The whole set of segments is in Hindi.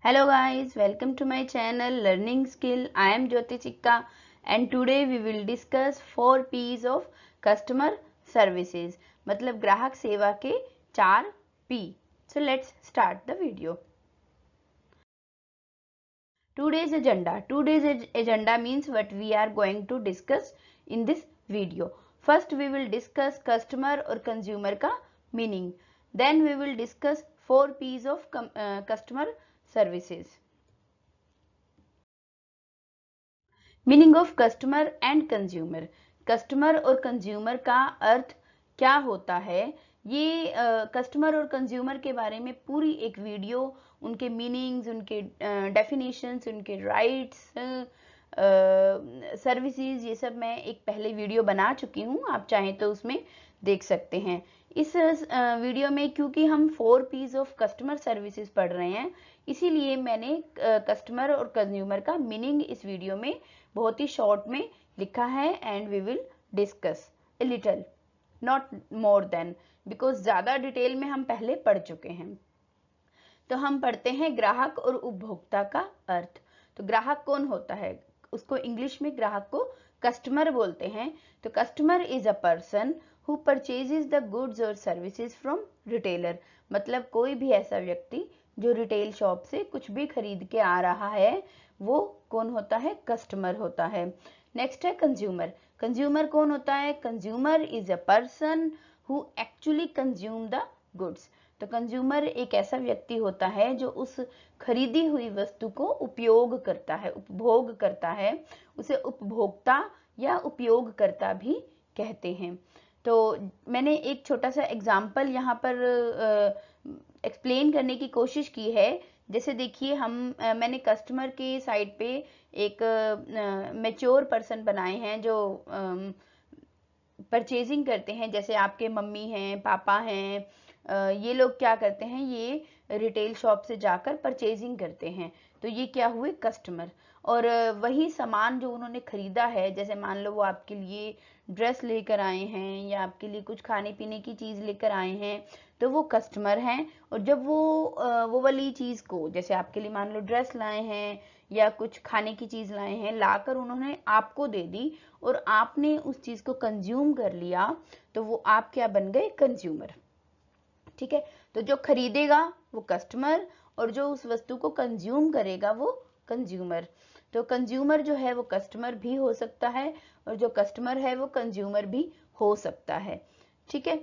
Hello guys, welcome to my channel Learning Skill. I am Jyoti Chikka and today we will discuss 4 P's of customer services. मतलब ग्राहक सेवा के 4 P. So let's start the video. Today's agenda means what we are going to discuss in this video. First we will discuss customer or consumer का meaning. Then we will discuss 4 P's of customer services. Meaning of customer and consumer. Customer और कंज्यूमर का अर्थ क्या होता है, ये कस्टमर और कंज्यूमर के बारे में पूरी एक वीडियो, उनके मीनिंग्स, उनके डेफिनेशंस, उनके राइट्स, सर्विसेज, ये सब मैं एक पहले वीडियो बना चुकी हूँ. आप चाहें तो उसमें देख सकते हैं. इस वीडियो में क्योंकि हम 4 P's ऑफ कस्टमर सर्विसेज पढ़ रहे हैं, इसीलिए मैंने कस्टमर और कंज्यूमर का मीनिंग इस वीडियो में बहुत ही शॉर्ट में लिखा है. And we will discuss a little, not more than, because ज़्यादा डिटेल में हम पहले पढ़ चुके हैं. तो हम पढ़ते हैं ग्राहक और उपभोक्ता का अर्थ. तो ग्राहक कौन होता है, उसको इंग्लिश में ग्राहक को कस्टमर बोलते हैं. तो customer is a person who purchases the goods और सर्विसेज फ्रॉम रिटेलर. मतलब कोई भी ऐसा व्यक्ति जो रिटेल शॉप से कुछ भी खरीद के आ रहा है, वो कौन होता है, कस्टमर होता है. नेक्स्ट है कंज्यूमर. कंज्यूमर कौन होता है, consumer is a person who actually consume the goods. तो कंज्यूमर एक ऐसा व्यक्ति होता है जो उस खरीदी हुई वस्तु को उपयोग करता है, उपभोग करता है. उसे उपभोक्ता या उपयोगकर्ता भी कहते हैं. तो मैंने एक छोटा सा एग्जाम्पल यहाँ पर एक्सप्लेन करने की कोशिश की है. जैसे देखिए, मैंने कस्टमर के साइड पे एक मैच्योर पर्सन बनाए हैं जो परचेजिंग करते हैं. जैसे आपके मम्मी हैं, पापा हैं, ये लोग क्या करते हैं, ये रिटेल शॉप से जाकर परचेजिंग करते हैं. तो ये क्या हुए, कस्टमर. और वही सामान जो उन्होंने खरीदा है, जैसे मान लो वो आपके लिए ड्रेस लेकर आए हैं या आपके लिए कुछ खाने पीने की चीज़ लेकर आए हैं, तो वो कस्टमर हैं. और जब वो वाली चीज़ को, जैसे आपके लिए मान लो ड्रेस लाए हैं या कुछ खाने की चीज़ लाए हैं, लाकर उन्होंने आपको दे दी और आपने उस चीज़ को कंज्यूम कर लिया, तो वो आप क्या बन गए, कंज्यूमर. ठीक है. तो जो खरीदेगा वो कस्टमर और जो उस वस्तु को कंज्यूम करेगा वो कंज्यूमर. तो कंज्यूमर जो है वो कस्टमर भी हो सकता है और जो कस्टमर है वो कंज्यूमर भी हो सकता है. ठीक है.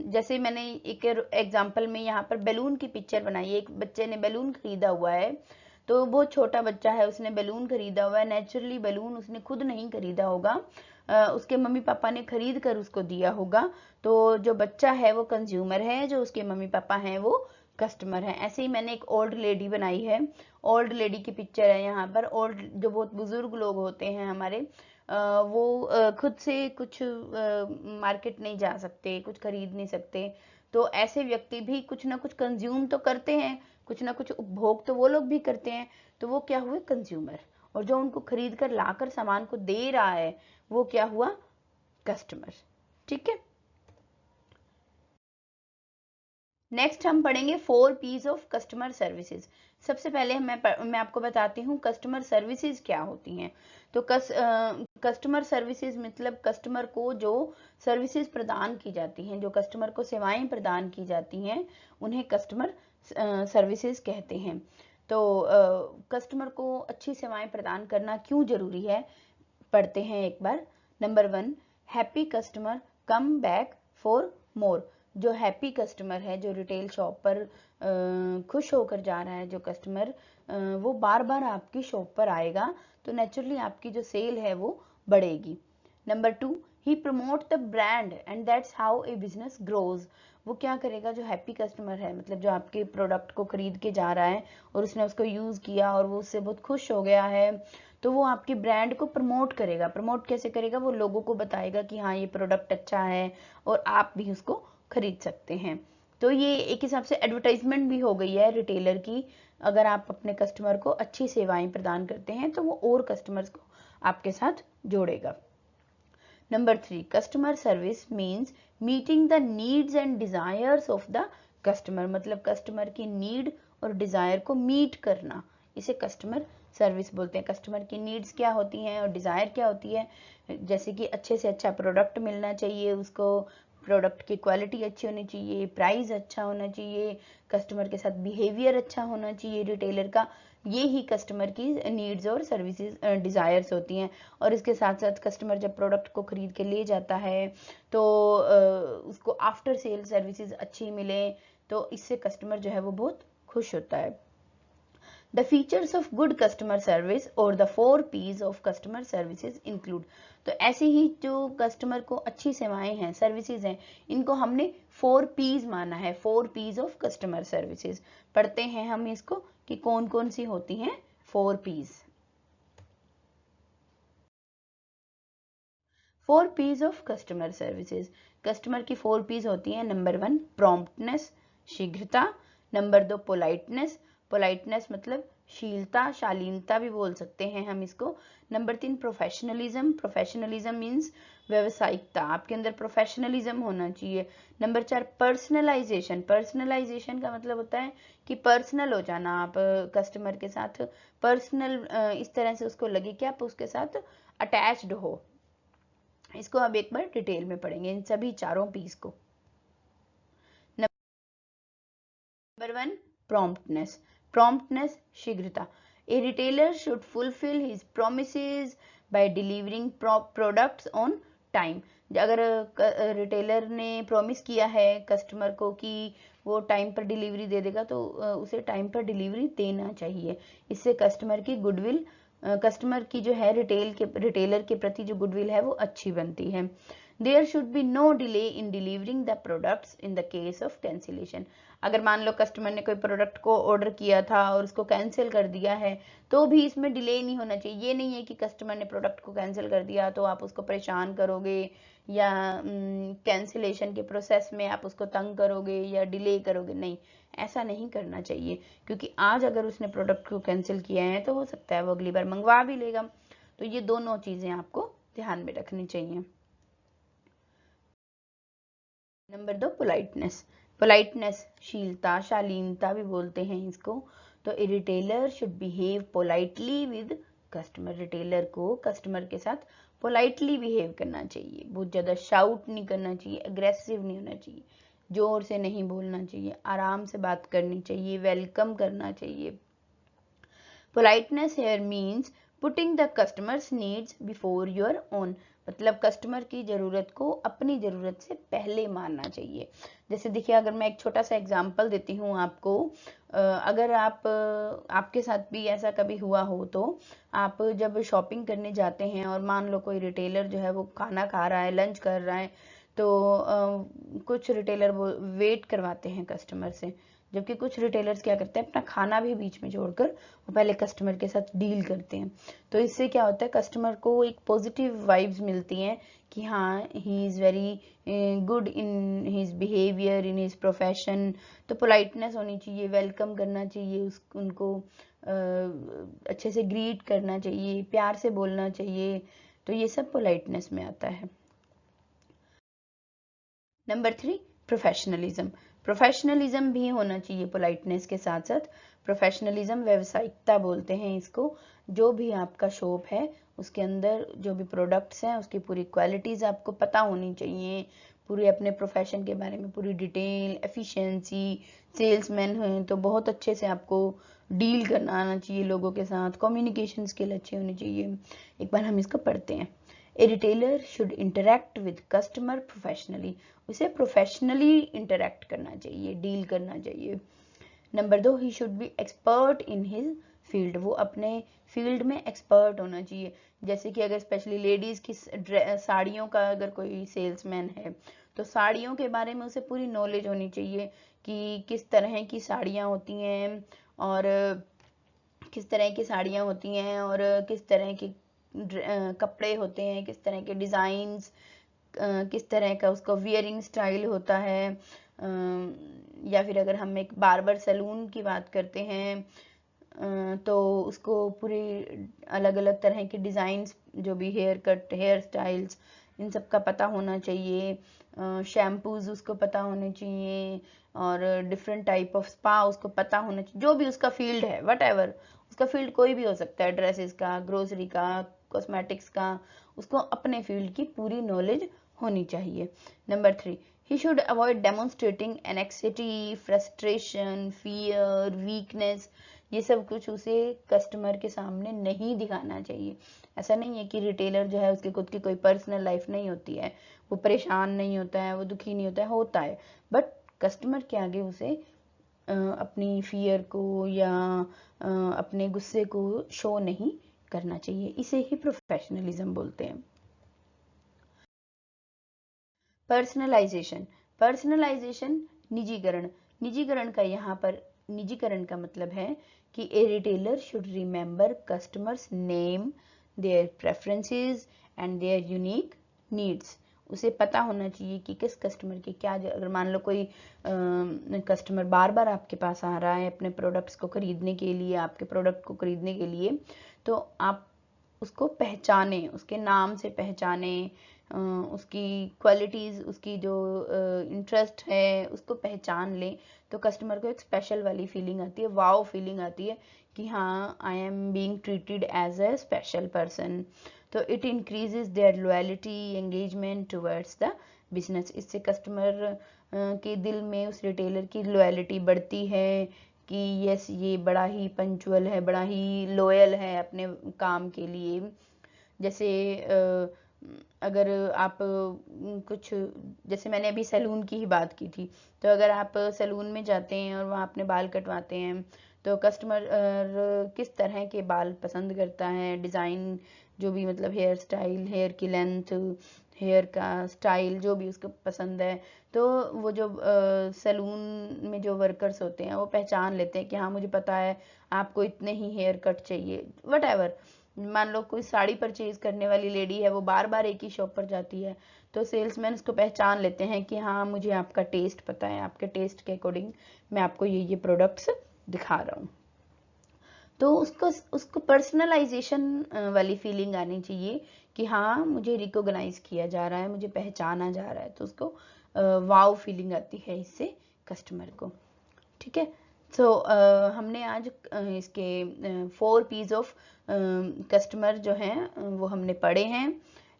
जैसे मैंने एक एग्जांपल में यहाँ पर बैलून की पिक्चर बनाई है. एक बच्चे ने बैलून खरीदा हुआ है, तो बहुत छोटा बच्चा है, उसने बैलून खरीदा हुआ है. नेचुरली बैलून उसने खुद नहीं खरीदा होगा, उसके मम्मी पापा ने खरीद कर उसको दिया होगा. तो जो बच्चा है वो कंज्यूमर है, जो उसके मम्मी पापा हैं वो कस्टमर है. ऐसे ही मैंने एक ओल्ड लेडी बनाई है. ओल्ड लेडी की पिक्चर है यहाँ पर. ओल्ड जो बहुत बुजुर्ग लोग होते हैं हमारे, वो खुद से कुछ मार्केट नहीं जा सकते, कुछ खरीद नहीं सकते. तो ऐसे व्यक्ति भी कुछ ना कुछ कंज्यूम तो करते हैं, कुछ ना कुछ उपभोग तो वो लोग भी करते हैं. तो वो क्या हुए, कंज्यूमर. और जो उनको खरीद कर लाकर सामान को दे रहा है वो क्या हुआ, कस्टमर. ठीक है. नेक्स्ट हम पढ़ेंगे 4 P's ऑफ कस्टमर सर्विसेज. सबसे पहले मैं आपको बताती हूँ कस्टमर सर्विसेज क्या होती हैं. तो कस्टमर सर्विसेज मतलब कस्टमर को जो सर्विसेज प्रदान की जाती हैं, जो कस्टमर को सेवाएं प्रदान की जाती हैं, उन्हें कस्टमर सर्विसेज कहते हैं. तो कस्टमर को अच्छी सेवाएं प्रदान करना क्यों जरूरी है, पढ़ते हैं एक बार. Number 1, happy customer come back for more. जो हैप्पी कस्टमर है, जो रिटेल शॉप पर खुश होकर जा रहा है, जो कस्टमर वो बार बार आपकी शॉप पर आएगा, तो नेचुरली आपकी जो सेल है वो बढ़ेगी. Number 2, he promote the brand and that's how a business grows. वो क्या करेगा, जो हैप्पी कस्टमर है, मतलब जो आपके प्रोडक्ट को खरीद के जा रहा है और उसने उसको यूज किया और वो उससे बहुत खुश हो गया है, तो वो आपके ब्रांड को प्रमोट करेगा. प्रमोट कैसे करेगा, वो लोगों को बताएगा कि हाँ ये प्रोडक्ट अच्छा है और आप भी उसको खरीद सकते हैं. तो ये एक हिसाब से एडवर्टाइजमेंट भी हो गई है रिटेलर की. अगर आप अपने कस्टमर को अच्छी सेवाएं प्रदान करते हैं तो वो और कस्टमर्स को आपके साथ जोड़ेगा. Number 3, customer service means meeting the needs and desires of the customer. मतलब कस्टमर की नीड और डिज़ायर को मीट करना, इसे कस्टमर सर्विस बोलते हैं। कस्टमर की नीड्स क्या होती हैं और डिज़ायर क्या होती है, जैसे कि अच्छे से अच्छा प्रोडक्ट मिलना चाहिए उसको, प्रोडक्ट की क्वालिटी अच्छी होनी चाहिए, प्राइस अच्छा होना चाहिए, कस्टमर के साथ बिहेवियर अच्छा होना चाहिए रिटेलर का। ये ही कस्टमर की नीड्स और सर्विसेज डिज़ायर्स होती हैं। और इसके साथ साथ कस्टमर जब प्रोडक्ट को खरीद के ले जाता है तो उसको आफ्टर सेल सर्विसेज अच्छी मिले, तो इससे कस्टमर जो है वो बहुत खुश होता है। The features of good customer service or the 4 P's of customer services include, तो ऐसे ही जो कस्टमर को अच्छी सेवाएं हैं, सर्विसेज हैं, इनको हमने 4 P's माना है, 4 P's of customer services। पढ़ते हैं हम इसको कि कौन कौन सी होती हैं 4 P's। 4 P's of customer services, customer की 4 P's होती हैं। नंबर 1 प्रॉम्प्टनेस, शीघ्रता। नंबर 2 पोलाइटनेस, पोलाइटनेस मतलब शीलता, शालीनता भी बोल सकते हैं हम इसको। नंबर 3 प्रोफेशनलिज्म, प्रोफेशनलिज्म मीन्स व्यवसायिकता, आपके अंदर प्रोफेशनलिज्म होना चाहिए। नंबर 4 पर्सनलाइजेशन, पर्सनलाइजेशन का मतलब होता है कि पर्सनल हो जाना, आप कस्टमर के साथ पर्सनल इस तरह से उसको लगे कि आप उसके साथ अटैच्ड हो। इसको अब एक बार डिटेल में पढ़ेंगे इन सभी 4 P's को। नंबर 1 promptness, promptness शीघ्रता। A retailer should fulfill his promises by delivering products on time। अगर रिटेलर ने प्रॉमिस किया है कस्टमर को कि वो टाइम पर डिलीवरी दे देगा तो उसे टाइम पर डिलीवरी देना चाहिए। इससे कस्टमर की गुडविल, कस्टमर की जो है रिटेलर के प्रति जो गुडविल है वो अच्छी बनती है। There should be no delay in delivering the products in the case of cancellation। अगर मान लो कस्टमर ने कोई प्रोडक्ट को ऑर्डर किया था और उसको कैंसिल कर दिया है तो भी इसमें डिले नहीं होना चाहिए। ये नहीं है कि कस्टमर ने प्रोडक्ट को कैंसिल कर दिया तो आप उसको परेशान करोगे या कैंसिलेशन के प्रोसेस में आप उसको तंग करोगे या डिले करोगे, नहीं, ऐसा नहीं करना चाहिए। क्योंकि आज अगर उसने प्रोडक्ट को कैंसिल किया है तो हो सकता है वो अगली बार मंगवा भी लेगा। तो ये दोनों चीज़ें आपको ध्यान में रखनी चाहिए। नंबर 2 पोलाइटनेस, पोलाइटनेस शीलता, शालीनता भी बोलते हैं इसको। तो a retailer should behave politely with customer, retailer को कस्टमर के साथ पोलाइटली बिहेव करना चाहिए, बहुत ज़्यादा शाउट नहीं करना चाहिए, अग्रेसिव नहीं होना चाहिए, जोर से नहीं बोलना चाहिए, आराम से बात करनी चाहिए, वेलकम करना चाहिए। Politeness here means putting the customers needs before your own, मतलब कस्टमर की ज़रूरत को अपनी ज़रूरत से पहले मानना चाहिए। जैसे देखिए, अगर मैं एक छोटा सा एग्जांपल देती हूँ आपको, अगर आपके साथ भी ऐसा कभी हुआ हो तो आप जब शॉपिंग करने जाते हैं और मान लो कोई रिटेलर जो है वो खाना खा रहा है, लंच कर रहा है, तो कुछ रिटेलर वो वेट करवाते हैं कस्टमर से, जबकि कुछ रिटेलर्स क्या करते हैं अपना खाना भी बीच में छोड़कर वो पहले कस्टमर के साथ डील करते हैं। तो इससे क्या होता है, कस्टमर को एक पॉजिटिव वाइब्स मिलती हैं कि हाँ, he is very good in his behaviour, in his profession. तो पोलाइटनेस होनी चाहिए, वेलकम करना चाहिए उनको, अच्छे से ग्रीट करना चाहिए, प्यार से बोलना चाहिए। तो ये सब पोलाइटनेस में आता है। नंबर 3 प्रोफेशनलिज्म, प्रोफेशनलिज्म भी होना चाहिए पोलाइटनेस के साथ साथ। प्रोफेशनलिज्म व्यवसायिकता बोलते हैं इसको। जो भी आपका शॉप है उसके अंदर जो भी प्रोडक्ट्स हैं उसकी पूरी क्वालिटीज़ आपको पता होनी चाहिए, पूरे अपने प्रोफेशन के बारे में पूरी डिटेल, एफिशिएंसी। सेल्समैन हैं तो बहुत अच्छे से आपको डील करना आना चाहिए लोगों के साथ, कम्युनिकेशन स्किल अच्छी होनी चाहिए। एक बार हम इसको पढ़ते हैं। A retailer should interact with customer professionally, उसे प्रोफेशनली इंटरेक्ट करना चाहिए, डील करना चाहिए। Number 2 he should be expert in his field, वो अपने फील्ड में एक्सपर्ट होना चाहिए। जैसे कि अगर स्पेशली लेडीज़ की साड़ियों का अगर कोई सेल्समैन है तो साड़ियों के बारे में उसे पूरी नॉलेज होनी चाहिए कि किस तरह की साड़ियाँ होती हैं और किस तरह की साड़ियाँ होती हैं और किस तरह के कपड़े होते हैं, किस तरह के डिज़ाइंस, किस तरह का उसका वियरिंग स्टाइल होता है। या फिर अगर हम एक बार्बर सैलून की बात करते हैं तो उसको पूरी अलग अलग तरह के डिज़ाइंस, जो भी हेयर कट, हेयर स्टाइल्स, इन सब का पता होना चाहिए। शैम्पूज उसको पता होने चाहिए, और डिफरेंट टाइप ऑफ स्पा उसको पता होना चाहिए, जो भी उसका फील्ड है, वट एवर उसका फील्ड कोई भी हो सकता है, ड्रेसेस का, ग्रोसरी का, कॉस्मेटिक्स का, उसको अपने फील्ड की पूरी नॉलेज होनी चाहिए। Number 3, he should avoid demonstrating anxiety, frustration, fear, weakness। ये सब कुछ उसे कस्टमर के सामने नहीं दिखाना चाहिए। ऐसा नहीं है कि रिटेलर जो है उसकी खुद की कोई पर्सनल लाइफ नहीं होती है, वो परेशान नहीं होता है, वो दुखी नहीं होता है, बट कस्टमर के आगे उसे अपनी फियर को या अपने गुस्से को शो नहीं करना चाहिए। इसे ही प्रोफेशनलिज्म बोलते हैं। पर्सनलाइजेशन, पर्सनलाइजेशन निजीकरण। निजीकरण का यहाँ पर निजीकरण का मतलब है कि a retailer should remember customer's name, their preferences and their unique needs. उसे पता होना चाहिए कि किस कस्टमर की क्या, अगर मान लो कोई कस्टमर बार बार आपके पास आ रहा है अपने प्रोडक्ट्स को खरीदने के लिए, आपके प्रोडक्ट को खरीदने के लिए, तो आप उसको पहचाने, उसके नाम से पहचाने, उसकी क्वालिटीज़, उसकी जो इंटरेस्ट है उसको पहचान लें, तो कस्टमर को एक स्पेशल वाली फीलिंग आती है, वाओ फीलिंग आती है कि हाँ, I am being treated as a special person. तो it increases their loyalty, engagement towards the business. इससे कस्टमर के दिल में उस रिटेलर की लॉयल्टी बढ़ती है कि यस, ये बड़ा ही पंचुअल है, बड़ा ही लॉयल है अपने काम के लिए। जैसे अगर आप कुछ, जैसे मैंने अभी सैलून की ही बात की थी, तो अगर आप सैलून में जाते हैं और वहाँ अपने बाल कटवाते हैं, तो कस्टमर किस तरह के बाल पसंद करता है, डिज़ाइन, जो भी मतलब हेयर स्टाइल, हेयर की लेंथ, हेयर का स्टाइल, जो भी उसको पसंद है, तो वो जो सैलून में जो वर्कर्स होते हैं वो पहचान लेते हैं कि हाँ, मुझे पता है आपको इतने ही हेयर कट चाहिए, वट एवर। मान लो कोई साड़ी परचेज करने वाली लेडी है, वो बार बार एक ही शॉप पर जाती है, तो सेल्समैन उसको पहचान लेते हैं कि हाँ, मुझे आपका टेस्ट पता है, आपके टेस्ट के अकॉर्डिंग मैं आपको ये प्रोडक्ट्स दिखा रहा हूँ। तो उसको पर्सनलाइजेशन वाली फीलिंग आनी चाहिए कि हाँ, मुझे रिकॉग्नाइज किया जा रहा है, मुझे पहचाना जा रहा है, तो उसको वाव फीलिंग आती है इससे कस्टमर को। ठीक है। सो हमने आज इसके 4 पीस ऑफ कस्टमर जो हैं वो हमने पढ़े हैं।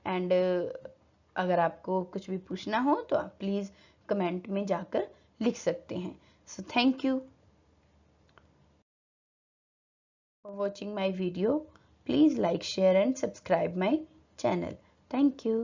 एंड अगर आपको कुछ भी पूछना हो तो आप प्लीज़ कमेंट में जाकर लिख सकते हैं। So thank you for watching my video. Please like, share and subscribe my channel. Thank you.